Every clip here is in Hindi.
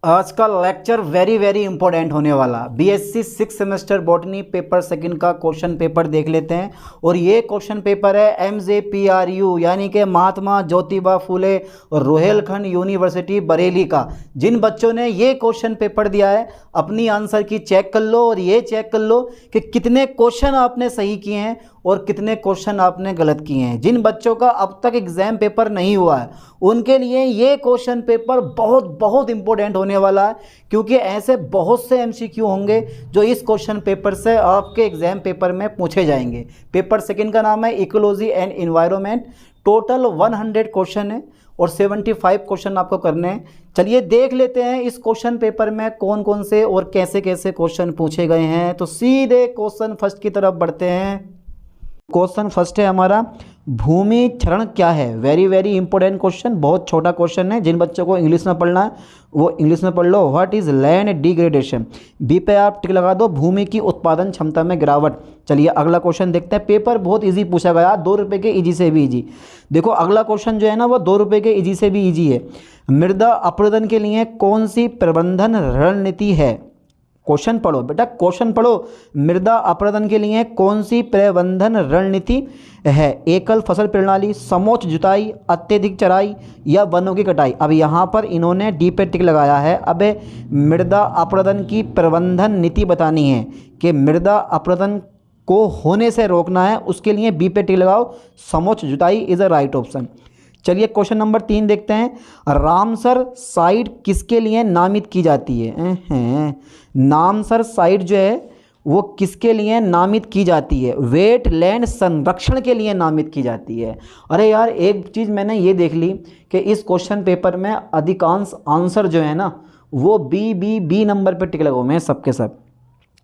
आज का लेक्चर वेरी वेरी इंपॉर्टेंट होने वाला। BSc 6 semester botany paper second का क्वेश्चन पेपर देख लेते हैं। और ये क्वेश्चन पेपर है MJPRU यानी कि महात्मा ज्योतिबा फूले रोहेलखंड यूनिवर्सिटी बरेली का। जिन बच्चों ने ये क्वेश्चन पेपर दिया है अपनी आंसर की चेक कर लो और ये चेक कर लो कि कितने क्वेश्चन आपने सही किए हैं और कितने क्वेश्चन आपने गलत किए हैं। जिन बच्चों का अब तक एग्ज़ाम पेपर नहीं हुआ है उनके लिए ये क्वेश्चन पेपर बहुत बहुत इंपॉर्टेंट होने वाला है, क्योंकि ऐसे बहुत से MCQ होंगे जो इस क्वेश्चन पेपर से आपके एग्ज़ाम पेपर में पूछे जाएंगे। पेपर सेकंड का नाम है ecology and environment. Total 100 question है और 75 क्वेश्चन आपको करने हैं। चलिए देख लेते हैं इस क्वेश्चन पेपर में कौन कौन से और कैसे कैसे क्वेश्चन पूछे गए हैं। तो सीधे क्वेश्चन फर्स्ट की तरफ बढ़ते हैं। क्वेश्चन फर्स्ट है हमारा, भूमि क्षरण क्या है। वेरी वेरी इंपॉर्टेंट क्वेश्चन, बहुत छोटा क्वेश्चन है। जिन बच्चों को इंग्लिश में पढ़ना है वो इंग्लिश में पढ़ लो। What is land degradation. B पे आप टिक लगा दो, भूमि की उत्पादन क्षमता में गिरावट। चलिए अगला क्वेश्चन देखते हैं। पेपर बहुत इजी पूछा गया, 2 रुपये के इजी से भी इजी। देखो अगला क्वेश्चन जो है ना वो 2 रुपये के इजी से भी इजी है। मृदा अपरदन के लिए कौन सी प्रबंधन रणनीति है। क्वेश्चन पढ़ो बेटा, क्वेश्चन पढ़ो। मृदा अपरदन के लिए कौन सी प्रबंधन रणनीति है। एकल फसल प्रणाली, समोच्च जुताई, अत्यधिक चराई या वनों की कटाई। अब यहाँ पर इन्होंने डी पे टिक लगाया है। अब मृदा अपरदन की प्रबंधन नीति बतानी है कि मृदा अपरदन को होने से रोकना है, उसके लिए बी पे टिक लगाओ। समोच्च जुताई इज़ अ राइट ऑप्शन। चलिए क्वेश्चन नंबर 3 देखते हैं। रामसर साइट किसके लिए नामित की जाती है। रामसर साइट जो है वो किसके लिए नामित की जाती है। वेटलैंड संरक्षण के लिए नामित की जाती है। अरे यार एक चीज़ मैंने ये देख ली कि इस क्वेश्चन पेपर में अधिकांश आंसर जो है ना वो बी नंबर पे टिक लगाओ मैं सबके सब।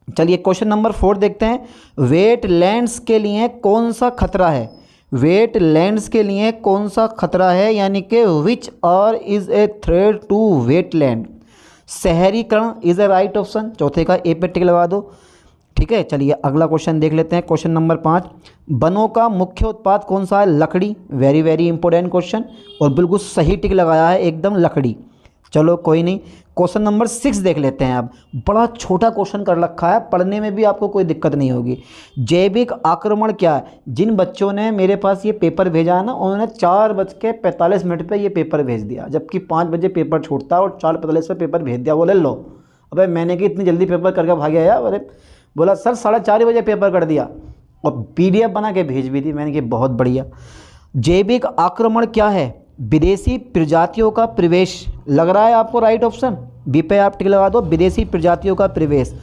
चलिए क्वेश्चन नंबर 4 देखते हैं। वेटलैंड्स के लिए कौन सा खतरा है। वेटलैंड्स के लिए कौन सा खतरा है, यानी कि which are is a threat to wetland. शहरीकरण इज़ ए राइट ऑप्शन। चौथे का ए पे टिक लगा दो। ठीक है, चलिए अगला क्वेश्चन देख लेते हैं। क्वेश्चन नंबर 5, वनों का मुख्य उत्पाद कौन सा है। लकड़ी। वेरी वेरी इंपॉर्टेंट क्वेश्चन और बिल्कुल सही टिक लगाया है एकदम, लकड़ी। चलो कोई नहीं। क्वेश्चन नंबर 6 देख लेते हैं। अब बड़ा छोटा क्वेश्चन कर रखा है, पढ़ने में भी आपको कोई दिक्कत नहीं होगी। जैविक आक्रमण क्या है। जिन बच्चों ने मेरे पास ये पेपर भेजा है ना उन्होंने 4:45 पे ये पेपर भेज दिया, जबकि 5 बजे पेपर छूटता है और 4:45 पे पेपर भेज दिया। बोले लो अबे मैंने कि इतनी जल्दी पेपर करके भाग गया यार। अरे बोला सर 4:30 बजे पेपर कर दिया और PDF बना के भेज भी दी। मैंने कि बहुत बढ़िया। जैविक आक्रमण क्या है। विदेशी प्रजातियों का प्रवेश। लग रहा है आपको राइट ऑप्शन, बी पे आप टिक लगा दो, विदेशी प्रजातियों का प्रवेश।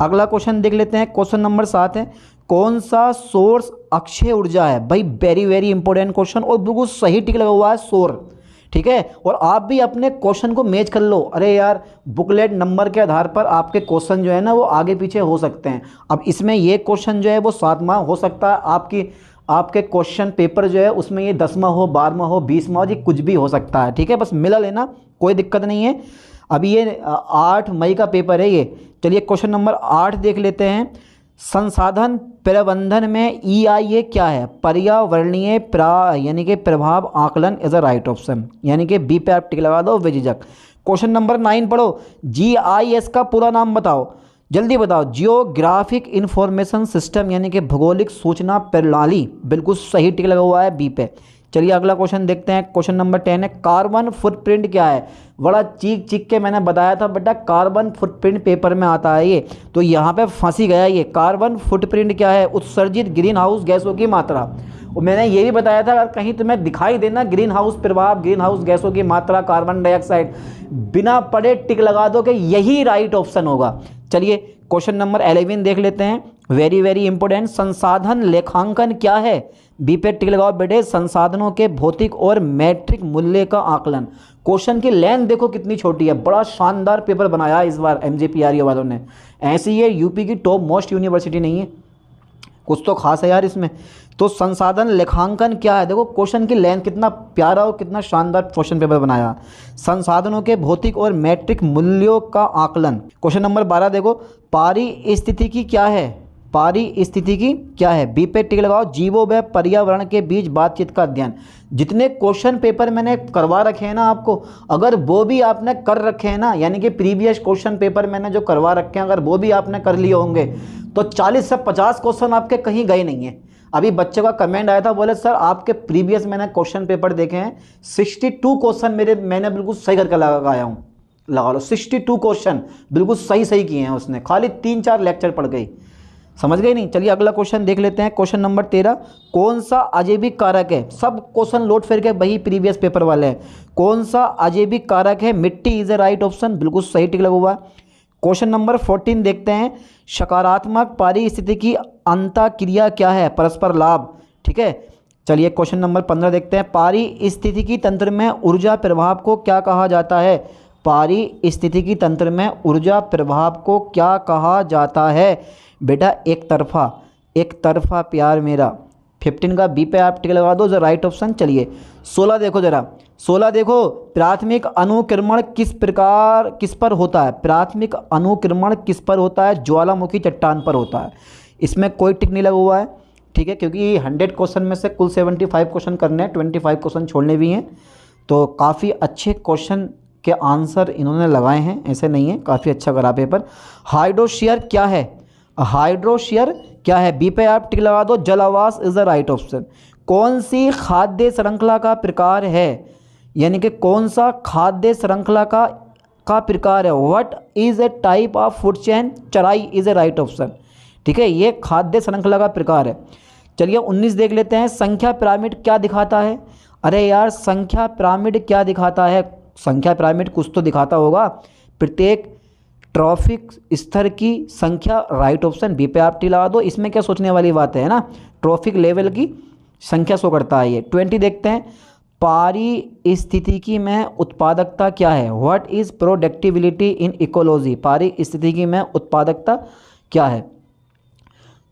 अगला क्वेश्चन देख लेते हैं। क्वेश्चन नंबर 7 है, कौन सा सोर्स अक्षय ऊर्जा है। भाई वेरी वेरी इंपॉर्टेंट क्वेश्चन और बिल्कुल सही टिक लगा हुआ है, सौर। ठीक है, और आप भी अपने क्वेश्चन को मैच कर लो। अरे यार बुकलेट नंबर के आधार पर आपके क्वेश्चन जो है ना वो आगे पीछे हो सकते हैं। अब इसमें ये क्वेश्चन जो है वो 7वां हो सकता है, आपके क्वेश्चन पेपर जो है उसमें ये 10वां हो, 12वां हो, 20वां हो, ये कुछ भी हो सकता है। ठीक है, बस मिला लेना, कोई दिक्कत नहीं है। अभी ये 8 मई का पेपर है ये। चलिए क्वेश्चन नंबर 8 देख लेते हैं। संसाधन प्रबंधन में EIA क्या है। पर्यावरणीय यानी कि प्रभाव आकलन इज अ राइट ऑप्शन, यानी कि बी पे आप टिक लगा दो, विजिजक। क्वेश्चन नंबर 9 पढ़ो। GIS का पूरा नाम बताओ, जल्दी बताओ। जियोग्राफिक इंफॉर्मेशन सिस्टम, यानी कि भौगोलिक सूचना प्रणाली। बिल्कुल सही टिक लगा हुआ है बी पे। चलिए अगला क्वेश्चन देखते हैं। क्वेश्चन नंबर 10 है, कार्बन फुटप्रिंट क्या है। बड़ा चीख के मैंने बताया था बेटा, कार्बन फुटप्रिंट पेपर में आता है ये, तो यहाँ पे फंसी गया ये। कार्बन फुटप्रिंट क्या है। उत्सर्जित ग्रीन हाउस गैसों की मात्रा। और मैंने ये भी बताया था अगर कहीं तुम्हें दिखाई देना ग्रीन हाउस प्रभाव, ग्रीन हाउस गैसों की मात्रा, कार्बन डाइऑक्साइड, बिना पढ़े टिक लगा दो कि यही राइट ऑप्शन होगा। चलिए क्वेश्चन नंबर 11 देख लेते हैं। Very very important. संसाधन लेखांकन क्या है। बी पे टिक लगाओ बेटे, संसाधनों के भौतिक और मैट्रिक मूल्य का आकलन। क्वेश्चन की लेंथ देखो कितनी छोटी है, बड़ा शानदार पेपर बनाया है इस बार MJPRU वालों ने। ऐसी ये यूपी की टॉप मोस्ट यूनिवर्सिटी नहीं है, कुछ तो खास है यार इसमें। तो संसाधन लेखांकन क्या है, देखो क्वेश्चन की लेंथ कितना प्यारा और कितना शानदार क्वेश्चन पेपर बनाया। संसाधनों के भौतिक और मैट्रिक मूल्यों का आकलन। क्वेश्चन नंबर 12 देखो, पारिस्थितिकी क्या है। पारिस्थितिकी की क्या है, बी पे टिक लगाओ। जीवों व पर्यावरण के बीच बातचीत का अध्ययन। जितने क्वेश्चन पेपर मैंने करवा रखे हैं ना आपको, अगर वो भी आपने कर रखे हैं ना, यानी कि प्रीवियस क्वेश्चन पेपर मैंने जो करवा रखे हैं अगर वो भी आपने कर लिए होंगे तो 40 से 50 क्वेश्चन आपके कहीं गए नहीं हैं। अभी बच्चे का कमेंट आया था, बोले सर आपके प्रीवियस मैंने क्वेश्चन पेपर देखे हैं, 62 क्वेश्चन मैंने बिल्कुल सही करके लगाया हूँ। लगा लो 62 क्वेश्चन बिल्कुल सही किए हैं उसने, खाली 3-4 लेक्चर पढ़ गई। समझ गए नहीं? चलिए अगला क्वेश्चन देख लेते हैं। क्वेश्चन नंबर 13, कौन सा अजैविक कारक है? सब क्वेश्चन लोड फिर के वही प्रीवियस पेपर वाले हैं। कौन सा अजैविक कारक है? मिट्टी इज ए राइट ऑप्शन, बिल्कुल सही टिक लगा हुआ है। क्वेश्चन नंबर 14 देखते हैं, सकारात्मक पारिस्थितिकी अंतःक्रिया क्या है? परस्पर लाभ। ठीक है, चलिए क्वेश्चन नंबर 15 देखते हैं, पारिस्थितिकी तंत्र में ऊर्जा प्रभाव को क्या कहा जाता है? पारिस्थितिकी तंत्र में ऊर्जा प्रभाव को क्या कहा जाता है? बेटा एक तरफा प्यार मेरा। 15 का बी पे आप टिक लगा दो, जो राइट ऑप्शन। चलिए 16 देखो जरा, 16 देखो, प्राथमिक अनुक्रमण किस पर होता है? प्राथमिक अनुक्रमण किस पर होता है? ज्वालामुखी चट्टान पर होता है। इसमें कोई टिक नहीं लगा हुआ है, ठीक है, क्योंकि 100 क्वेश्चन में से कुल 75 क्वेश्चन करने हैं, 25 क्वेश्चन छोड़ने भी हैं। तो काफ़ी अच्छे क्वेश्चन के आंसर इन्होंने लगाए हैं, ऐसे नहीं है, काफ़ी अच्छा करा पेपर। हाइड्रोशीयर क्या है? हाइड्रोशीयर क्या है? बी पे आप टिक लगा दो, जल आवास इज द राइट ऑप्शन। कौन सी खाद्य श्रृंखला का प्रकार है? यानी कि कौन सा खाद्य श्रृंखला का प्रकार है? What is a type of food chain? चराई इज ए राइट ऑप्शन। ठीक है, ये खाद्य श्रृंखला का प्रकार है। चलिए 19 देख लेते हैं, संख्या पिरामिड क्या दिखाता है? अरे यार संख्या पिरामिड क्या दिखाता है? संख्या पिरामिड कुछ तो दिखाता होगा, प्रत्येक ट्रॉफिक स्तर की संख्या, राइट ऑप्शन। बी पे आप टी लगा दो, इसमें क्या सोचने वाली बात है ना, ट्रॉफिक लेवल की संख्या शो करता है ये। 20 देखते हैं, पारिस्थितिकी में उत्पादकता क्या है? What is productivity in ecology? पारिस्थितिकी में उत्पादकता क्या है?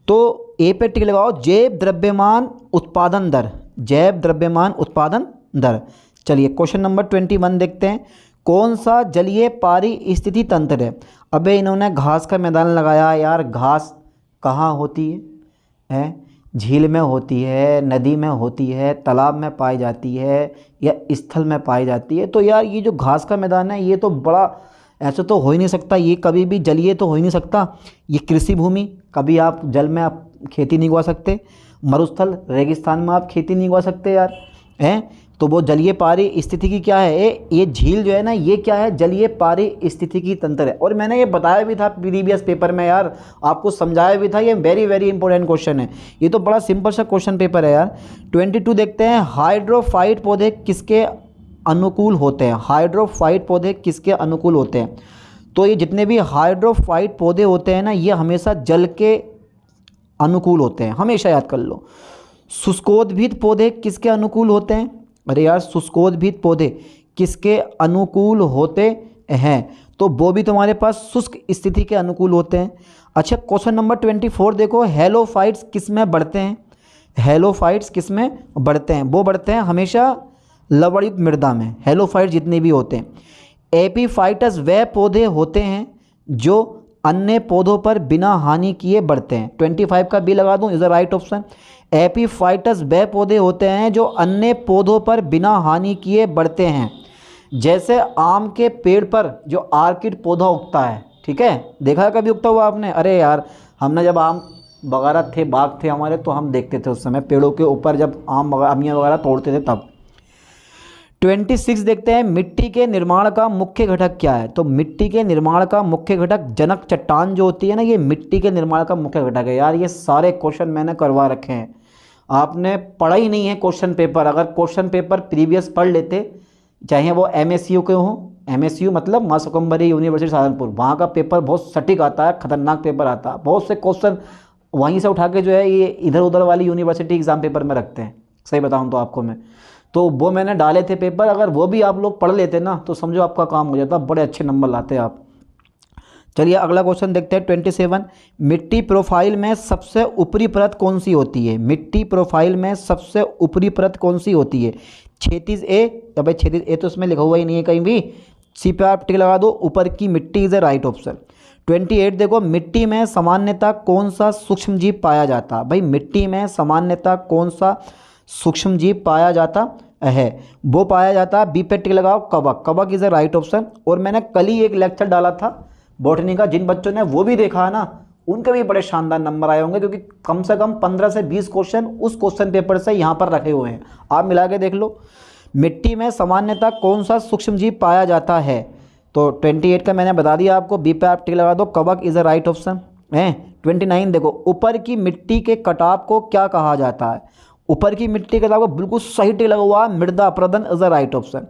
तो ए पे टिक लगाओ, जैव द्रव्यमान उत्पादन दर। जैव द्रव्यमान उत्पादन दर। चलिए क्वेश्चन नंबर 21 देखते हैं, कौन सा जलीय पारिस्थितिकी तंत्र है? अबे इन्होंने घास का मैदान लगाया यार, घास कहाँ होती है? झील में होती है, नदी में होती है, तालाब में पाई जाती है या स्थल में पाई जाती है? तो यार ये जो घास का मैदान है ये तो बड़ा, ऐसे तो हो ही नहीं सकता, ये कभी भी जलीय तो हो ही नहीं सकता। ये कृषि भूमि, कभी आप जल में आप खेती नहीं उगा सकते, मरुस्थल रेगिस्तान में आप खेती नहीं उगा सकते यार, हैं? तो वो जलीय पारिस्थितिकी क्या है? ये झील जो है ना, ये क्या है? जलीय पारिस्थितिकी तंत्र है। और मैंने ये बताया भी था प्रीवियस पेपर में यार, आपको समझाया भी था, ये वेरी इंपॉर्टेंट क्वेश्चन है। ये तो बड़ा सिंपल सा क्वेश्चन पेपर है यार। 22 देखते हैं, हाइड्रोफाइट पौधे किसके अनुकूल होते हैं? हाइड्रोफाइट पौधे किसके अनुकूल होते हैं? तो ये जितने भी हाइड्रोफाइट पौधे होते हैं ना, ये हमेशा जल के अनुकूल होते हैं, हमेशा याद कर लो। शुष्कोद्भिद पौधे किसके अनुकूल होते हैं? अरे यार शुष्कोद्भिद पौधे किसके अनुकूल होते हैं? तो वो भी तुम्हारे पास शुष्क स्थिति के अनुकूल होते हैं। अच्छा क्वेश्चन नंबर 24 देखो, हेलोफाइट्स किस में बढ़ते हैं? हेलोफाइट्स किस में बढ़ते हैं? वो बढ़ते हैं हमेशा लवणयुक्त मृदा में, हेलोफाइट जितने भी होते हैं। एपीफाइटस वे पौधे होते हैं जो अन्य पौधों पर बिना हानि किए बढ़ते हैं। 25 का बी लगा दूं, इज द राइट ऑप्शन। एपीफाइटस वे पौधे होते हैं जो अन्य पौधों पर बिना हानि किए बढ़ते हैं। जैसे आम के पेड़ पर जो आर्किड पौधा उगता है, ठीक है, देखा है कभी उगता हुआ आपने? अरे यार हमने जब आम वगैरह थे, बाग थे हमारे, तो हम देखते थे उस समय पेड़ों के ऊपर जब आम अमियाँ वगैरह तोड़ते थे तब। 26 देखते हैं, मिट्टी के निर्माण का मुख्य घटक क्या है? तो मिट्टी के निर्माण का मुख्य घटक जनक चट्टान जो होती है ना, ये मिट्टी के निर्माण का मुख्य घटक है। यार ये सारे क्वेश्चन मैंने करवा रखे हैं, आपने पढ़ा ही नहीं है क्वेश्चन पेपर। अगर क्वेश्चन पेपर प्रीवियस पढ़ लेते, चाहे वो MSU के हों, MSU मतलब माँ सुकम्बरी यूनिवर्सिटी सहारनपुर, वहाँ का पेपर बहुत सटीक आता है, खतरनाक पेपर आता है। बहुत से क्वेश्चन वहीं से उठा के जो है ये इधर उधर वाली यूनिवर्सिटी एग्ज़ाम पेपर में रखते हैं, सही बताऊँ तो आपको मैं। तो वो मैंने डाले थे पेपर, अगर वो भी आप लोग पढ़ लेते ना तो समझो आपका काम हो जाता, बड़े अच्छे नंबर लाते आप। चलिए अगला क्वेश्चन देखते हैं 27, मिट्टी प्रोफाइल में सबसे ऊपरी परत कौन सी होती है? मिट्टी प्रोफाइल में सबसे ऊपरी परत कौन सी होती है? क्षैतिज ए, अबे क्षैतिज ए तो इसमें लिखा हुआ ही नहीं है कहीं भी, सी पे आप टिक लगा दो। ऊपर की मिट्टी इज ए राइट ऑप्शन। 28 देखो, मिट्टी में सामान्यतः कौन सा सूक्ष्म जीव पाया जाता है? भाई मिट्टी में सामान्यतः कौन सा सूक्ष्म जीव पाया जाता है? वो पाया जाता है, बी पे टिक लगाओ, कवक। कवक इज ए राइट ऑप्शन। और मैंने कल ही एक लेक्चर डाला था बॉटनी का, जिन बच्चों ने वो भी देखा है ना, उनके भी बड़े शानदार नंबर आए होंगे, क्योंकि कम से कम 15 से 20 क्वेश्चन उस क्वेश्चन पेपर से यहाँ पर रखे हुए हैं। आप मिला के देख लो, मिट्टी में सामान्यतः कौन सा सूक्ष्म जीव पाया जाता है? तो 28 का मैंने बता दिया आपको, बी पे आप टिक लगा दो, कवक इज अ राइट ऑप्शन है। 29 देखो, ऊपर की मिट्टी के कटाव को क्या कहा जाता है? ऊपर की मिट्टी के कटाव को बिल्कुल सही टिक लगा हुआ, मृदा अपरदन इज अ राइट ऑप्शन।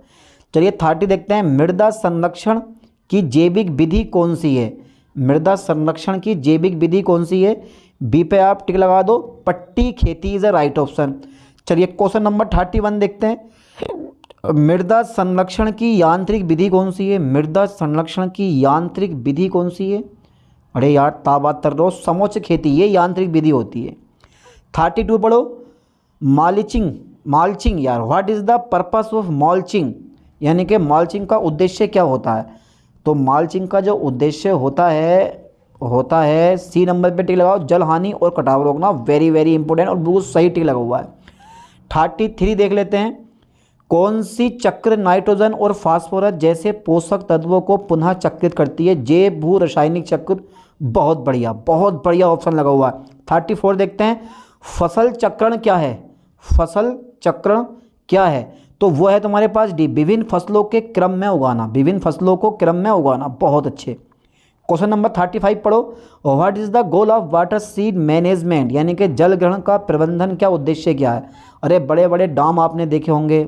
चलिए 30 देखते हैं, मृदा संरक्षण की जैविक विधि कौन सी है? मृदा संरक्षण की जैविक विधि कौन सी है? बी पे आप टिक लगा दो, पट्टी खेती इज अ राइट ऑप्शन। चलिए क्वेश्चन नंबर 31 देखते हैं, मृदा संरक्षण की यांत्रिक विधि कौन सी है? मृदा संरक्षण की यांत्रिक विधि कौन सी है? अरे यार ताबातर रहो, समोच्च खेती ये यांत्रिक विधि होती है। 32 पढ़ो, माल्चिंग। माल्चिंग यार, what is the purpose of mulching? यानी कि माल्चिंग का उद्देश्य क्या होता है? तो माल्चिंग का जो उद्देश्य होता है सी नंबर पे टिक लगाओ, जल हानि और कटाव रोकना। वेरी वेरी इंपॉर्टेंट और बिल्कुल सही टिक लगा हुआ है। 33 देख लेते हैं, कौन सी चक्र नाइट्रोजन और फास्फोरस जैसे पोषक तत्वों को पुनः चक्रित करती है? जैव भू रासायनिक चक्र। बहुत बढ़िया ऑप्शन लगा हुआ है। 34 देखते हैं, फसल चक्रण क्या है? फसल चक्रण क्या है? तो वो है तुम्हारे पास डी, विभिन्न फसलों के क्रम में उगाना। विभिन्न फसलों को क्रम में उगाना, बहुत अच्छे। क्वेश्चन नंबर 35 पढ़ो, what is the goal of water seed management? यानी कि जल ग्रहण का प्रबंधन क्या उद्देश्य क्या है? अरे बड़े बड़े डैम आपने देखे होंगे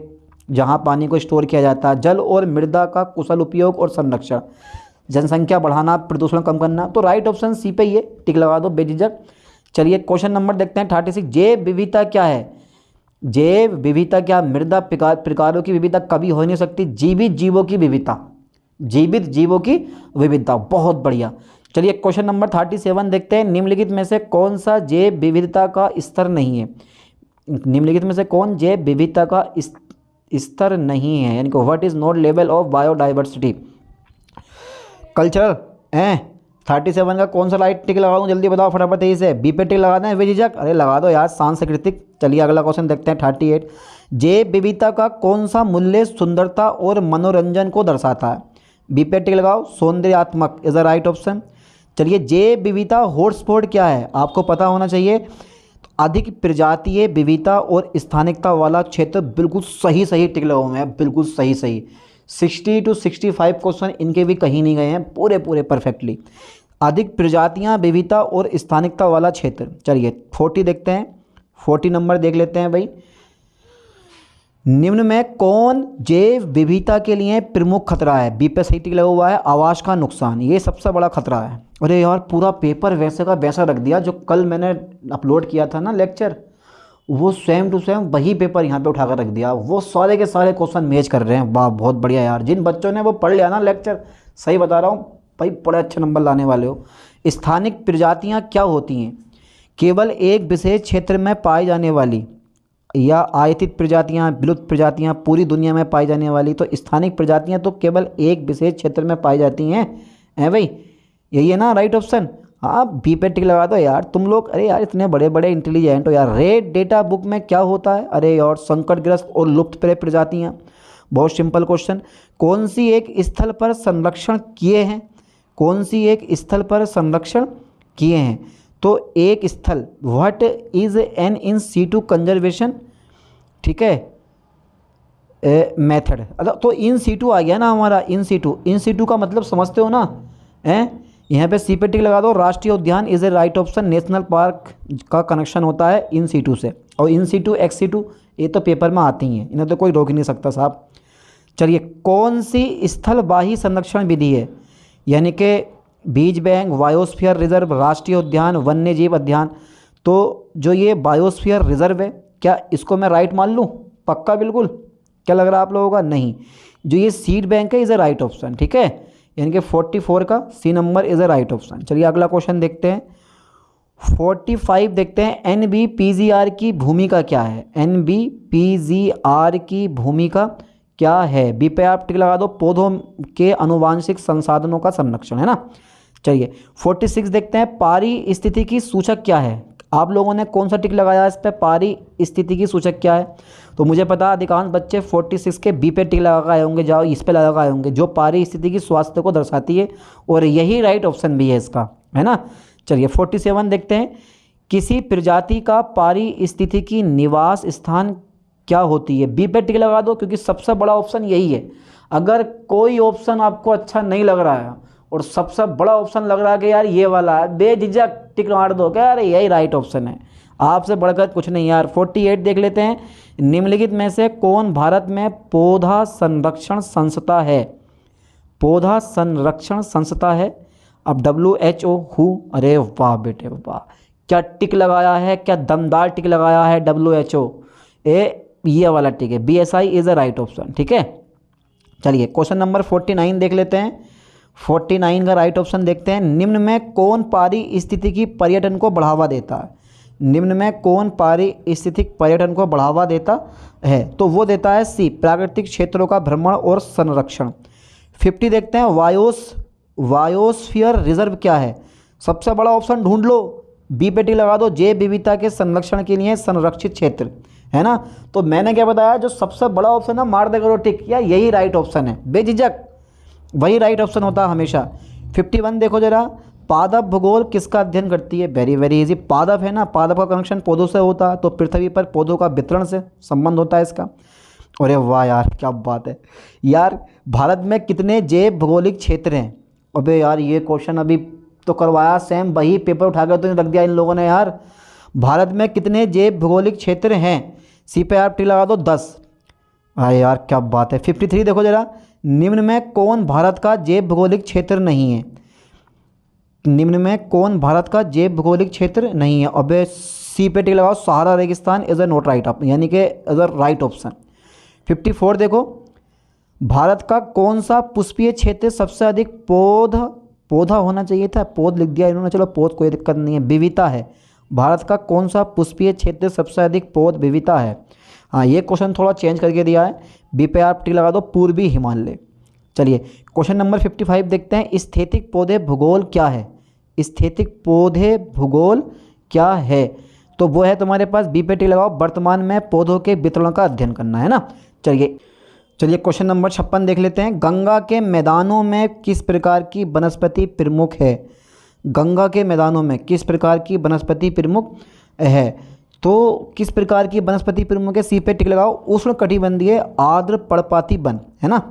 जहाँ पानी को स्टोर किया जाता है। जल और मृदा का कुशल उपयोग और संरक्षण, जनसंख्या बढ़ाना, प्रदूषण कम करना। तो राइट ऑप्शन सी पे ये टिक लगा दो बेझिझक। चलिए क्वेश्चन नंबर देखते हैं 36, जैव विविधता क्या है? जैव विविधता क्या? मृदा प्रकारों की विविधता कभी हो नहीं सकती, जीवित जीवों की विविधता। जीवित जीवों की विविधता, बहुत बढ़िया। चलिए क्वेश्चन नंबर 37 देखते हैं, निम्नलिखित में से कौन सा जैव विविधता का स्तर नहीं है? निम्नलिखित में से कौन जैव विविधता का स्तर नहीं है? यानी कि what is not level of biodiversity? Cultural है। 37 का कौन सा राइट टिक लगा दूँ? जल्दी बताओ फटाफट तेजी से। बी पे टिक लगा दें बेझिझक? अरे लगा दो यार, सांस्कृतिक। चलिए अगला क्वेश्चन देखते हैं 38, जैव विविधता का कौन सा मूल्य सुंदरता और मनोरंजन को दर्शाता है? बी पे टिक लगाओ, सौंदर्यात्मक इज अ राइट ऑप्शन। चलिए जैव विविधता हॉटस्पॉट क्या है? आपको पता होना चाहिए, अधिक प्रजातीय विविधता और स्थानिकता वाला क्षेत्र। बिल्कुल सही टिक लगा हुए हैं, बिल्कुल सही। 60 to 65 क्वेश्चन इनके भी कहीं नहीं गए हैं, पूरे परफेक्टली। अधिक प्रजातियां, विविधता और स्थानिकता वाला क्षेत्र। चलिए 40 देखते हैं, 40 नंबर देख लेते हैं भाई, निम्न में कौन जैव विविधता के लिए प्रमुख खतरा है? बी पे सही टिक लगा हुआ है, आवास का नुकसान, ये सबसे बड़ा खतरा है। अरे यार पूरा पेपर वैसे का वैसा रख दिया, जो कल मैंने अपलोड किया था ना लेक्चर, वो सेम टू सेम वही पेपर यहाँ पे उठा कर रख दिया। वो सारे के सारे क्वेश्चन मैच कर रहे हैं। वाह बहुत बढ़िया यार, जिन बच्चों ने वो पढ़ लिया ना लेक्चर, सही बता रहा हूँ भाई, बड़े अच्छे नंबर लाने वाले हो। स्थानिक प्रजातियाँ क्या होती हैं? केवल एक विशेष क्षेत्र में पाई जाने वाली या आयतित प्रजातियाँ, विलुप्त प्रजातियाँ, पूरी दुनिया में पाई जाने वाली। तो स्थानिक प्रजातियाँ तो केवल एक विशेष क्षेत्र में पाई जाती हैं भाई, यही है ना राइट ऑप्शन। हाँ बी पे टिक लगा दो यार तुम लोग। अरे यार इतने बड़े बड़े इंटेलिजेंट हो यार। रेड डेटा बुक में क्या होता है? अरे यार संकटग्रस्त और लुप्तप्राय प्रजातियाँ। बहुत सिंपल क्वेश्चन, कौन सी एक स्थल पर संरक्षण किए हैं? कौन सी एक स्थल पर संरक्षण किए हैं? तो एक स्थल, what is an in situ conservation, ठीक है, मेथड। तो इन सीटू आ गया ना हमारा, इन सीटू का मतलब समझते हो ना? यहाँ पे सी पे टिक लगा दो। राष्ट्रीय उद्यान is a right option. National park का कनेक्शन होता है इन सीटू से, और इन सीटू एक्स सीटू ये तो पेपर में आती हैं, इन्हें तो कोई रोक ही नहीं सकता साहब। चलिए कौन सी स्थलवाही संरक्षण विधि है? यानी कि बीज बैंक, बायोस्फीयर रिजर्व, राष्ट्रीय उद्यान, वन्य जीव उद्यान। तो जो ये बायोस्फीयर रिजर्व है, क्या इसको मैं राइट मान लूँ? पक्का बिल्कुल? क्या लग रहा है आप लोगों का? नहीं। जो ये सीड बैंक है इज़ ए राइट ऑप्शन, ठीक है, यानी कि 44 का C number is a right option. चलिए अगला क्वेश्चन देखते हैं, 45 देखते हैं, NBPGR की भूमिका क्या है? NBPGR की भूमिका क्या है? बी पे आप टिक लगा दो, पौधों के आनुवांशिक संसाधनों का संरक्षण, है ना। चलिए 46 देखते हैं, पारी स्थिति की सूचक क्या है? आप लोगों ने कौन सा टिक लगाया इस पे? पारी स्थिति की सूचक क्या है? तो मुझे पता अधिकांश बच्चे 46 के बी पे टिक लगाए होंगे, जाओ इस पे लगाए होंगे, जो पारी स्थिति की स्वास्थ्य को दर्शाती है, और यही राइट ऑप्शन भी है इसका, है ना। चलिए 47 देखते हैं, किसी प्रजाति का पारी स्थिति की निवास स्थान क्या होती है? बी पे टिक लगा दो, क्योंकि सबसे बड़ा ऑप्शन यही है। अगर कोई ऑप्शन आपको अच्छा नहीं लग रहा है और सबसे बड़ा ऑप्शन लग रहा है कि यार ये वाला है, बेझिझक टिक मार दो क्या, अरे यही राइट ऑप्शन है, आपसे बढ़कर कुछ नहीं यार। 48 देख लेते हैं, निम्नलिखित में से कौन भारत में पौधा संरक्षण संस्था है? पौधा संरक्षण संस्था है। अब WHO हु, अरे वाह बेटे वाह, क्या टिक लगाया है, क्या दमदार टिक लगाया है WHO। ये वाला टिक है, BSI is a right option, ठीक है। चलिए क्वेश्चन नंबर 49 देख लेते हैं। 49 का राइट ऑप्शन देखते हैं, निम्न में कौन पारी स्थिति की पर्यटन को बढ़ावा देता है? निम्न में कौन पारी स्थितिक पर्यटन को बढ़ावा देता है? तो वो देता है सी, प्राकृतिक क्षेत्रों का भ्रमण और संरक्षण। 50 देखते हैं, वायोस्फीयर रिजर्व क्या है? सबसे बड़ा ऑप्शन ढूंढ लो, बी पे टिक लगा दो, जैव विविधता के संरक्षण के लिए संरक्षित क्षेत्र, है ना। तो मैंने क्या बताया, जो सबसे बड़ा ऑप्शन है मार दे करो टिक, या यही राइट ऑप्शन है, बेझिझक वही राइट ऑप्शन होता है हमेशा। 51 देखो जरा, पादप भूगोल किसका अध्ययन करती है? वेरी वेरी इजी, पादप है ना, पादप का कनेक्शन पौधों से होता है, तो पृथ्वी पर पौधों का वितरण से संबंध होता है इसका। अरे वाह यार क्या बात है यार, भारत में कितने जैव भौगोलिक क्षेत्र हैं? अबे यार ये क्वेश्चन अभी तो करवाया, सेम वही पेपर उठा कर तो रख दिया इन लोगों ने यार। भारत में कितने जैव भौगोलिक क्षेत्र हैं? सी पे आप टिक लगा दो 10। अरे यार क्या बात है। 53 देखो जरा, निम्न में कौन भारत का जैव भौगोलिक क्षेत्र नहीं है? निम्न में कौन भारत का जैव भौगोलिक क्षेत्र नहीं है? अबे सी पे टिक लगाओ, सहारा रेगिस्तान is a not right option, यानी कि इज अ राइट ऑप्शन। 54 देखो, भारत का कौन सा पुष्पीय क्षेत्र सबसे अधिक पौधा होना चाहिए था, पौध लिख दिया इन्होंने, चलो पौध कोई दिक्कत नहीं है, विविधता है। भारत का कौन सा पुष्पीय क्षेत्र सबसे अधिक पौध विविधता है? हाँ ये क्वेश्चन थोड़ा चेंज करके दिया है, बी पे आप टिक लगा दो, पूर्वी हिमालय। चलिए क्वेश्चन नंबर 55 देखते हैं, स्थैतिक पौधे भूगोल क्या है? स्थैतिक पौधे भूगोल क्या है? तो वो है तुम्हारे पास, बी पे टिक लगाओ, वर्तमान में पौधों के वितरण का अध्ययन करना, है ना। चलिए क्वेश्चन नंबर 56 देख लेते हैं, गंगा के मैदानों में किस प्रकार की वनस्पति प्रमुख है? गंगा के मैदानों में किस प्रकार की वनस्पति प्रमुख है? तो किस प्रकार की वनस्पति प्रमुख है? सी पे टिक लगाओ, उष्ण कटिबंधीय आर्द्र पर्णपाती वन, है ना।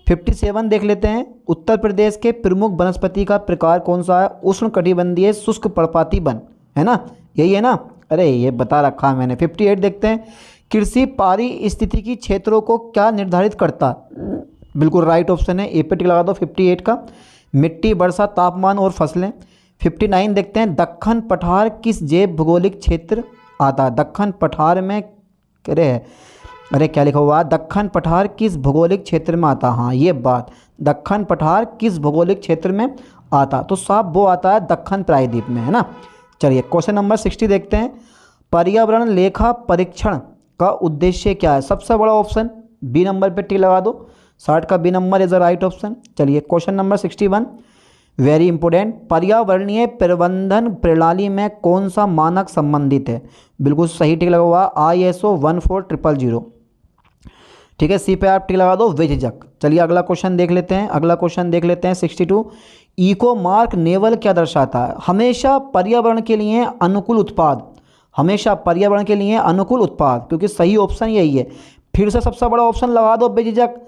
57 देख लेते हैं, उत्तर प्रदेश के प्रमुख वनस्पति का प्रकार कौन सा है? उष्ण कटिबंधीय शुष्क पर्णपाती वन, है ना, यही है ना। अरे ये बता रखा है मैंने। 58 देखते हैं, कृषि पारिस्थितिकी क्षेत्रों को क्या निर्धारित करता है? बिल्कुल राइट ऑप्शन है, ए पे टिक लगा दो 58 का, मिट्टी, वर्षा, तापमान और फसलें। 59 देखते हैं, दक्कन पठार किस जैव भौगोलिक क्षेत्र आता है? दक्कन पठार में अरे क्या लिखा हुआ है, दक्कन पठार किस भौगोलिक क्षेत्र में आता? हाँ ये बात, दक्कन पठार किस भौगोलिक क्षेत्र में आता? तो साहब वो आता है दक्कन प्रायद्वीप में, है ना। चलिए क्वेश्चन नंबर 60 देखते हैं, पर्यावरण लेखा परीक्षण का उद्देश्य क्या है? सबसे बड़ा ऑप्शन बी नंबर पे टिक लगा दो, 60 का B number is the right option. चलिए क्वेश्चन नंबर 61 वेरी इंपॉर्टेंट, पर्यावरणीय प्रबंधन प्रणाली में कौन सा मानक संबंधित है? बिल्कुल सही टिक लगा हुआ, ISO 14000, ठीक है, सी पे आप टिक लगा दो बेझिझक। चलिए अगला क्वेश्चन देख लेते हैं, 62, इको मार्क नेवल क्या दर्शाता है? हमेशा पर्यावरण के लिए अनुकूल उत्पाद, हमेशा पर्यावरण के लिए अनुकूल उत्पाद, क्योंकि सही ऑप्शन यही है। फिर से सबसे बड़ा ऑप्शन लगा दो बेझिझक,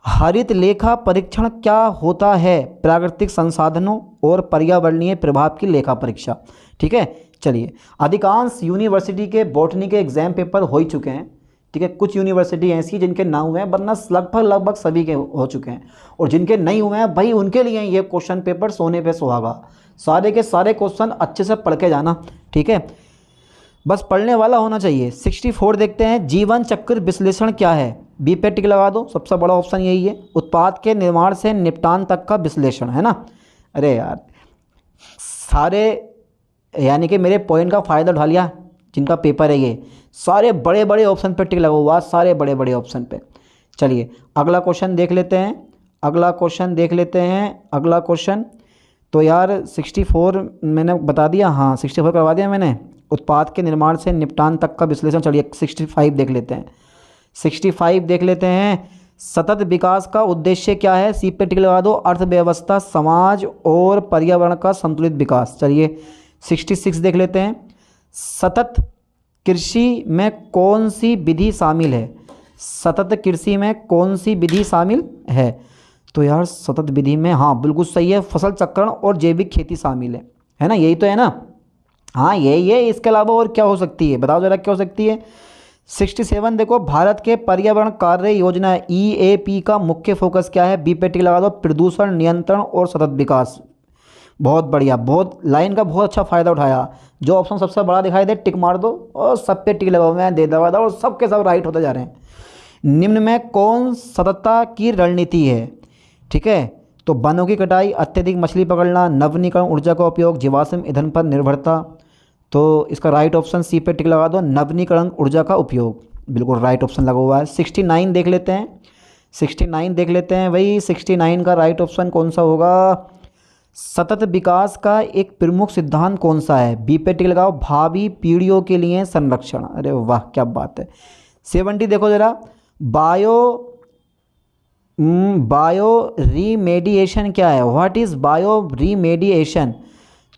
हरित लेखा परीक्षण क्या होता है? प्राकृतिक संसाधनों और पर्यावरणीय प्रभाव की लेखा परीक्षा, ठीक है। चलिए अधिकांश यूनिवर्सिटी के बॉटनी के एग्जाम पेपर हो ही चुके हैं, ठीक है। कुछ यूनिवर्सिटी ऐसी जिनके ना हुए हैं, वरना लगभग सभी के हो चुके हैं, और जिनके नहीं हुए हैं भाई उनके लिए ये क्वेश्चन पेपर सोने पे सुहागा। सारे के सारे क्वेश्चन अच्छे से पढ़ के जाना, ठीक है, बस पढ़ने वाला होना चाहिए। 64 देखते हैं, जीवन चक्र विश्लेषण क्या है? बी पे टिक लगा दो, सबसे बड़ा ऑप्शन यही है, उत्पाद के निर्माण से निपटान तक का विश्लेषण, है ना। अरे यार सारे यानी कि मेरे पॉइंट का फ़ायदा उठा लिया जिनका पेपर है ये, सारे बड़े बड़े ऑप्शन पे टिक लगा हुआ, सारे बड़े बड़े ऑप्शन पे। चलिए अगला क्वेश्चन देख लेते हैं, अगला क्वेश्चन तो यार 64 मैंने बता दिया, हाँ 64 करवा दिया मैंने। उत्पाद के निर्माण से निपटान तक का विश्लेषण, चलिए 65 देख लेते हैं। 65 देख लेते हैं। सतत विकास का उद्देश्य क्या है? सी पे टिक लगा दो। अर्थव्यवस्था, समाज और पर्यावरण का संतुलित विकास। चलिए 66 देख लेते हैं। सतत कृषि में कौन सी विधि शामिल है? सतत कृषि में कौन सी विधि शामिल है? तो यार सतत विधि में, हाँ बिल्कुल सही है, फसल चक्रण और जैविक खेती शामिल है ना, यही तो है ना। हाँ यही है, इसके अलावा और क्या हो सकती है, बताओ जरा क्या हो सकती है। 67 देखो, भारत के पर्यावरण कार्य योजना EAP का मुख्य फोकस क्या है? बी पे टिक लगा दो। प्रदूषण नियंत्रण और सतत विकास। बहुत बढ़िया, बहुत लाइन का बहुत अच्छा फ़ायदा उठाया। जो ऑप्शन सबसे बड़ा दिखाई दे टिक मार दो और सब पे टिक लगाओ, मैं दे दवा और सब के सब राइट होते जा रहे हैं। निम्न में कौन सततता की रणनीति है? ठीक है, तो वनों की कटाई, अत्यधिक मछली पकड़ना, नवीकरण ऊर्जा का उपयोग, जीवाश्म ईंधन पर निर्भरता। तो इसका राइट ऑप्शन सी पे टिक लगा दो, नवीकरण ऊर्जा का उपयोग, बिल्कुल राइट ऑप्शन लगा हुआ है। 69 देख लेते हैं, 69 देख लेते हैं भाई। 69 का राइट ऑप्शन कौन सा होगा? सतत विकास का एक प्रमुख सिद्धांत कौन सा है? बी पे टिक लगाओ, भावी पीढ़ियों के लिए संरक्षण। अरे वाह क्या बात है। 70 देखो जरा, बायो रीमेडिएशन क्या है? What is bioremediation?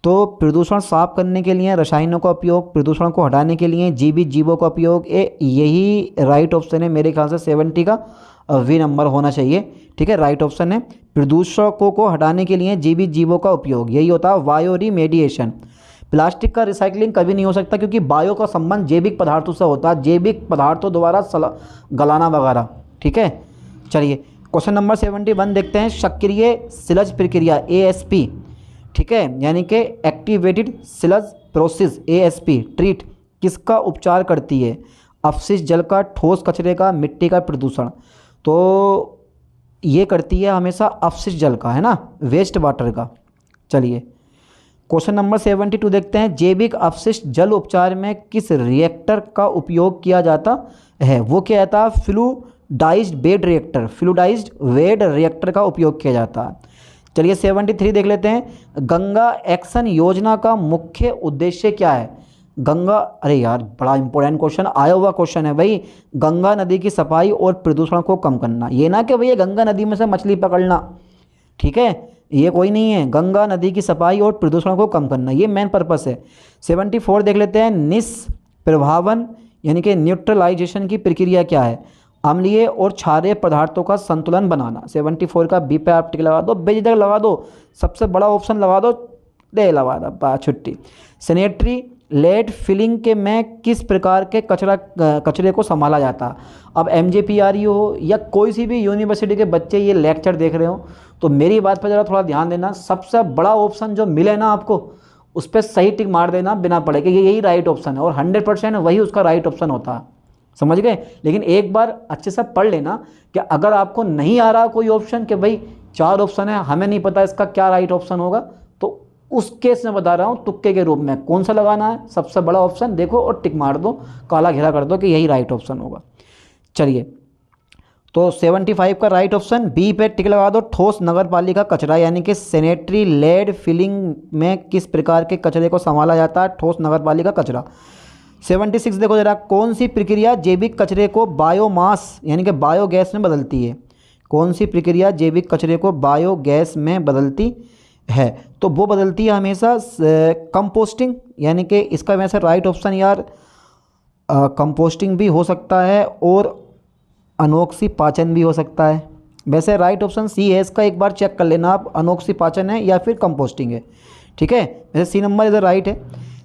तो प्रदूषण साफ करने के लिए रसायनों का उपयोग, प्रदूषण को हटाने के लिए जीवित जीवों का उपयोग। यही राइट ऑप्शन है मेरे ख्याल से। 70 का वी नंबर होना चाहिए। ठीक है, राइट ऑप्शन है प्रदूषकों को हटाने के लिए जीवित जीवों का उपयोग, यही होता है बायो रीमेडिएशन। प्लास्टिक का रिसाइकलिंग कभी नहीं हो सकता क्योंकि बायो का संबंध जैविक पदार्थों से होता है, जैविक पदार्थों द्वारा गलाना वगैरह। ठीक है, चलिए क्वेश्चन नंबर 71 देखते हैं। सक्रिय शिलज प्रक्रिया ASP, ठीक है, यानी कि एक्टिवेटेड शिलज प्रोसेस ASP ट्रीट किसका उपचार करती है? अपशिष्ट जल का, ठोस कचरे का, मिट्टी का, प्रदूषण। तो ये करती है हमेशा अपशिष्ट जल का, है ना, वेस्ट वाटर का। चलिए क्वेश्चन नंबर 72 देखते हैं। जैविक अपशिष्ट जल उपचार में किस रिएक्टर का उपयोग किया जाता है? वो क्या आता है? Fluidised bed reactor, fluidised bed reactor का उपयोग किया जाता है। चलिए 73 देख लेते हैं। गंगा एक्शन योजना का मुख्य उद्देश्य क्या है? गंगा, अरे यार बड़ा इंपॉर्टेंट क्वेश्चन आया हुआ क्वेश्चन है भाई। गंगा नदी की सफाई और प्रदूषण को कम करना। ये ना कि भैया गंगा नदी में से मछली पकड़ना, ठीक है, ये कोई नहीं है। गंगा नदी की सफाई और प्रदूषण को कम करना, ये मेन पर्पस है। 74 देख लेते हैं। निष्प्रभावन यानी कि न्यूट्रलाइजेशन की प्रक्रिया क्या है? अम्लीय और क्षारीय पदार्थों का संतुलन बनाना। 74 का बी पे आप टिक लगा दो, बेझिझक लगा दो, सबसे बड़ा ऑप्शन लगा दो, दे लगा दो, छुट्टी। सैनिटरी लेड फिलिंग के में किस प्रकार के कचरे को संभाला जाता है? अब MJPRU हो या कोई सी भी यूनिवर्सिटी के बच्चे ये लेक्चर देख रहे हो तो मेरी बात पर ज़रा थोड़ा ध्यान देना। सबसे बड़ा ऑप्शन जो मिले ना आपको उस पर सही टिक मार देना बिना पढ़े कि यही राइट ऑप्शन है, और 100% वही उसका राइट ऑप्शन होता है, समझ गए। लेकिन एक बार अच्छे से पढ़ लेना कि अगर आपको नहीं आ रहा कोई ऑप्शन कि भाई 4 ऑप्शन है, हमें नहीं पता इसका क्या राइट ऑप्शन होगा, तो उस केस में बता रहा हूँ तुक्के के रूप में कौन सा लगाना है। सबसे बड़ा ऑप्शन देखो और टिक मार दो, काला घेरा कर दो कि यही राइट ऑप्शन होगा। चलिए तो 75 का राइट ऑप्शन बी पे टिक लगा दो, ठोस नगर पालिका कचरा, यानी कि सैनिटरी लेड फिलिंग में किस प्रकार के कचरे को संभाला जाता है? ठोस नगर पालिका कचरा। 76 देखो जरा, कौन सी प्रक्रिया जैविक कचरे को बायोमास यानी कि बायोगैस में बदलती है? कौन सी प्रक्रिया जैविक कचरे को बायोगैस में बदलती है? तो वो बदलती है हमेशा कंपोस्टिंग, यानी कि इसका वैसे राइट ऑप्शन यार कंपोस्टिंग भी हो सकता है और अनोक्सी पाचन भी हो सकता है। वैसे राइट ऑप्शन सी है इसका, एक बार चेक कर लेना आप, अनोक्सी पाचन है या फिर कंपोस्टिंग है। ठीक है, वैसे सी नंबर इधर राइट है।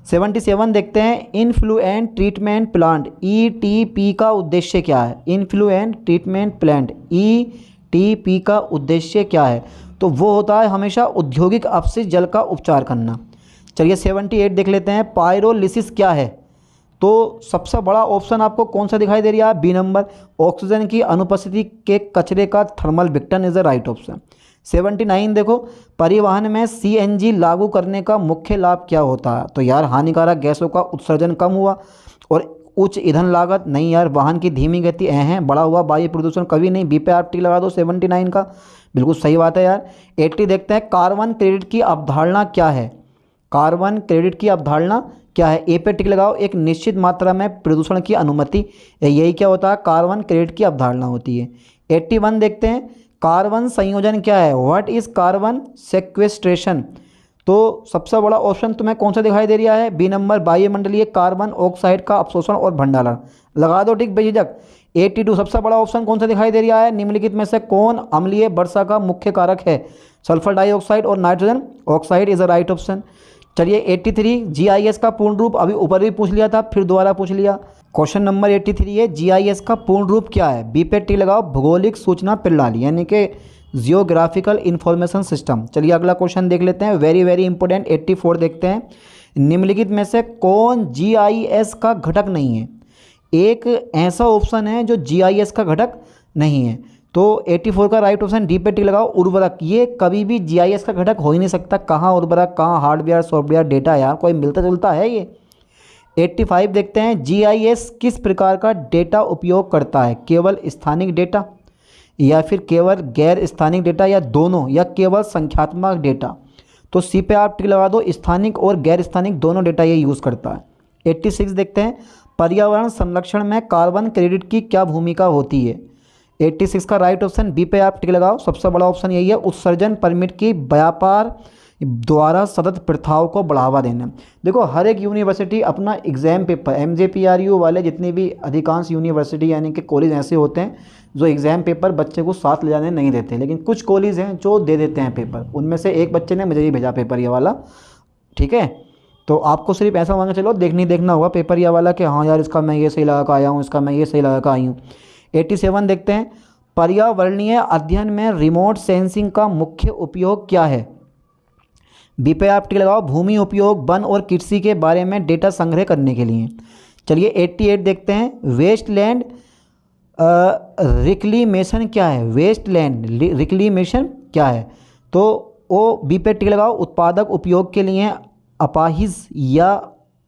77 देखते हैं। इन्फ्लुएंट ट्रीटमेंट प्लांट ETP का उद्देश्य क्या है? इन्फ्लुएंट ट्रीटमेंट प्लांट ETP का उद्देश्य क्या है? तो वो होता है हमेशा औद्योगिक अपशिष्ट जल का उपचार करना। चलिए 78 देख लेते हैं। पायरोलिसिस क्या है? तो सबसे बड़ा ऑप्शन आपको कौन सा दिखाई दे रहा है? बी नंबर, ऑक्सीजन की अनुपस्थिति के कचरे का थर्मल विघटन इज द राइट ऑप्शन। 79 देखो, परिवहन में CNG लागू करने का मुख्य लाभ क्या होता है? तो यार हानिकारक गैसों का उत्सर्जन कम हुआ और उच्च ईंधन लागत, नहीं यार। वाहन की धीमी गति, हैं। बढ़ा हुआ वायु प्रदूषण, कभी नहीं। बी पे आप टिक लगा दो 79 का, बिल्कुल सही बात है यार। 80 देखते हैं, कार्बन क्रेडिट की अवधारणा क्या है? कार्बन क्रेडिट की अवधारणा क्या है? ए पे टिक लगाओ, एक निश्चित मात्रा में प्रदूषण की अनुमति, यही क्या होता है? कार्बन क्रेडिट की अवधारणा होती है। 81 देखते हैं, कार्बन संयोजन क्या है? What is carbon sequestration? तो सबसे बड़ा ऑप्शन तुम्हें कौन सा दिखाई दे रहा है? बी नंबर, वायुमंडलीय कार्बन ऑक्साइड का अवशोषण और भंडारण। लगा दो टिक बेझिझक। 82 सबसे बड़ा ऑप्शन कौन सा दिखाई दे रहा है? निम्नलिखित में से कौन अम्लीय वर्षा का मुख्य कारक है? सल्फर डाइऑक्साइड और nitrogen oxide is the right option. चलिए 83, जीआईएस का पूर्ण रूप, अभी ऊपर भी पूछ लिया था, फिर दोबारा पूछ लिया। क्वेश्चन नंबर 83 है, जीआईएस का पूर्ण रूप क्या है? बी पे टिक लगाओ, भौगोलिक सूचना प्रणाली, यानी कि जियोग्राफिकल इंफॉर्मेशन सिस्टम। चलिए अगला क्वेश्चन देख लेते हैं, वेरी वेरी इंपॉर्टेंट। 84 देखते हैं, निम्नलिखित में से कौन जीआईएस का घटक नहीं है? एक ऐसा ऑप्शन है जो जीआईएस का घटक नहीं है, तो 84 का राइट ऑप्शन डी पे टिक लगाओ, उर्वरक। ये कभी भी जीआईएस का घटक हो ही नहीं सकता। कहाँ उर्वरक, कहाँ हार्डवेयर सॉफ्टवेयर डेटा, यार कोई मिलता जुलता है ये? 85 देखते हैं, जीआईएस किस प्रकार का डेटा उपयोग करता है? केवल स्थानिक डेटा, या फिर केवल गैर स्थानिक डेटा, या दोनों, या केवल संख्यात्मक डेटा? तो सी पे आप टिक लगा दो, स्थानिक और गैर स्थानिक दोनों डेटा ये यूज़ करता है। 86 देखते हैं, पर्यावरण संरक्षण में कार्बन क्रेडिट की क्या भूमिका होती है? 86 का राइट ऑप्शन बी पे आप टिक लगाओ, सबसे बड़ा ऑप्शन यही है, उत्सर्जन परमिट की व्यापार द्वारा सतत प्रथाओं को बढ़ावा देना। देखो हर एक यूनिवर्सिटी अपना एग्ज़ाम पेपर, एमजेपीआरयू वाले जितनी भी अधिकांश यूनिवर्सिटी यानी कि कॉलेज ऐसे होते हैं जो एग्ज़ाम पेपर बच्चे को साथ ले जाने नहीं देते, लेकिन कुछ कॉलेज हैं जो दे देते हैं पेपर। उनमें से एक बच्चे ने मुझे ही भेजा पेपर ये वाला, ठीक है। तो आपको सिर्फ ऐसा मान के चलो, देखना होगा पेपर ये वाला कि हाँ यार इसका मैं ये सही लगा कर आया हूँ, इसका मैं ये सही लगा कर आई हूँ। 87 देखते हैं, पर्यावरणीय अध्ययन में रिमोट सेंसिंग का मुख्य उपयोग क्या है? बी पे आप टिक लगाओ, भूमि उपयोग, वन और कृषि के बारे में डेटा संग्रह करने के लिए। चलिए 88 देखते हैं, वेस्टलैंड रिक्लीमेशन क्या है? वेस्टलैंड रिक्लीमेशन क्या है? तो ओ बी पे टिक लगाओ, उत्पादक उपयोग के लिए अपाहिज या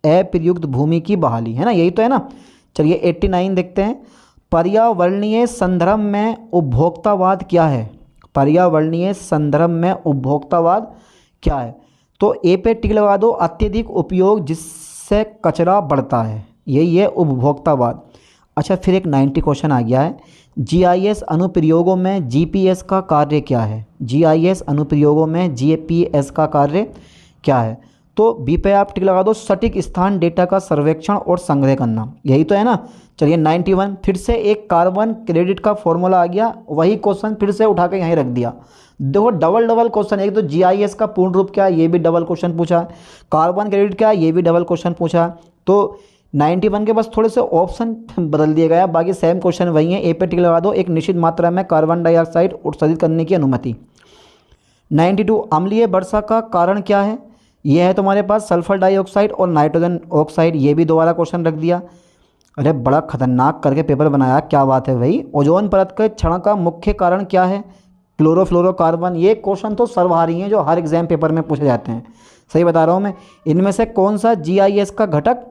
अप्रयुक्त भूमि की बहाली, है ना, यही तो है ना। चलिए 89 देखते हैं, पर्यावरणीय संदर्भ में उपभोक्तावाद क्या है? पर्यावरणीय संदर्भ में उपभोक्तावाद क्या है? तो ए पे टिक लगा दो, अत्यधिक उपयोग जिससे कचरा बढ़ता है, यही है उपभोक्तावाद। अच्छा फिर एक 90 क्वेश्चन आ गया है, जीआईएस अनुप्रयोगों में जीपीएस का कार्य क्या है? जीआईएस अनुप्रयोगों में जीपीएस का कार्य क्या है? तो बी पे आप टिक लगा दो, सटीक स्थान डेटा का सर्वेक्षण और संग्रह करना, यही तो है ना। चलिए 91, फिर से एक कार्बन क्रेडिट का फॉर्मूला आ गया, वही क्वेश्चन फिर से उठा के यहीं रख दिया। देखो डबल क्वेश्चन, एक तो जीआईएस का पूर्ण रूप क्या है ये भी डबल क्वेश्चन पूछा, कार्बन क्रेडिट क्या है ये भी डबल क्वेश्चन पूछा। तो 91 के बस थोड़े से ऑप्शन बदल दिए गया, बाकी सेम क्वेश्चन वही है। ए पे टिक लगा दो, एक निश्चित मात्रा में कार्बन डाइऑक्साइड उत्सर्जित करने की अनुमति। 92, अम्लीय वर्षा का कारण क्या है? यह है तुम्हारे पास सल्फर डाइऑक्साइड और नाइट्रोजन ऑक्साइड, ये भी दोबारा क्वेश्चन रख दिया। अरे बड़ा खतरनाक करके पेपर बनाया, क्या बात है भाई। ओजोन परत के क्षरण का मुख्य कारण क्या है? क्लोरोफ्लोरोकार्बन। ये क्वेश्चन तो सर्वहारी हैं जो हर एग्जाम पेपर में पूछे जाते हैं, सही बता रहा हूँ मैं। इनमें से कौन सा जीआईएस का घटक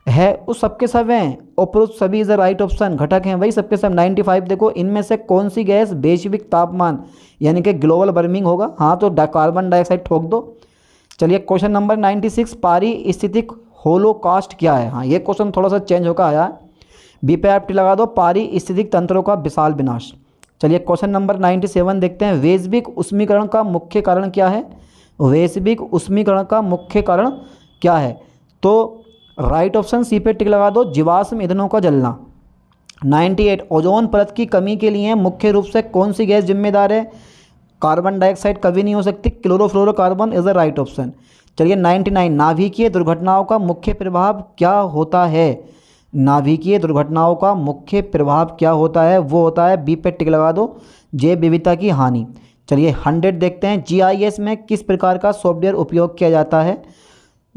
है? उस सबके सब हैं, उपरोक्त सभी इज द राइट ऑप्शन, घटक हैं वही सबके सब। 95 देखो, इनमें से कौन सी गैस वैश्विक तापमान यानी कि ग्लोबल वार्मिंग होगा? हाँ तो कार्बन डाइऑक्साइड ठोक दो। चलिए क्वेश्चन नंबर 96, पारिस्थितिक होलोकास्ट क्या है? हाँ ये क्वेश्चन थोड़ा सा चेंज होकर आया है, बी पे आप टिक लगा दो, पारिस्थितिक तंत्रों का विशाल विनाश। चलिए क्वेश्चन नंबर 97 देखते हैं, वैश्विक उष्मीकरण का मुख्य कारण क्या है? वैश्विक उष्मीकरण का मुख्य कारण क्या है? तो राइट ऑप्शन सी पे टिक लगा दो, जीवाश्म ईंधनों का जलना। 98, ओजोन परत की कमी के लिए मुख्य रूप से कौन सी गैस जिम्मेदार है? कार्बन डाइऑक्साइड कभी नहीं हो सकती, chlorofluorocarbon is the right option. चलिए 99, नाभिकीय दुर्घटनाओं का मुख्य प्रभाव क्या होता है? नाभिकीय दुर्घटनाओं का मुख्य प्रभाव क्या होता है? वो होता है, बी पे टिक लगा दो, जैव विविधता की हानि। चलिए 100 देखते हैं, जीआईएस में किस प्रकार का सॉफ्टवेयर उपयोग किया जाता है?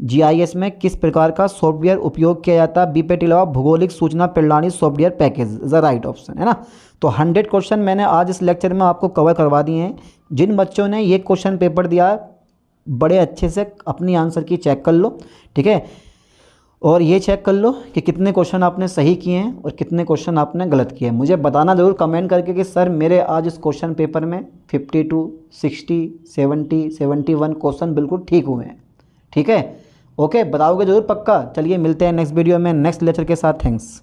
जीआईएस में किस प्रकार का सॉफ्टवेयर उपयोग किया जाता है? बी पे टिक लगाओ, भौगोलिक सूचना प्रणाली software package is the right option, है ना। तो 100 क्वेश्चन मैंने आज इस लेक्चर में आपको कवर करवा दिए हैं। जिन बच्चों ने ये क्वेश्चन पेपर दिया बड़े अच्छे से अपनी आंसर की चेक कर लो, ठीक है। और ये चेक कर लो कि कितने क्वेश्चन आपने सही किए हैं और कितने क्वेश्चन आपने गलत किए हैं। मुझे बताना ज़रूर कमेंट करके कि सर मेरे आज इस क्वेश्चन पेपर में 52, 60, 70, 71 क्वेश्चन बिल्कुल ठीक हुए हैं। ठीक है, ओके, बताओगे ज़रूर पक्का। चलिए मिलते हैं नेक्स्ट वीडियो में नेक्स्ट लेक्चर के साथ। थैंक्स।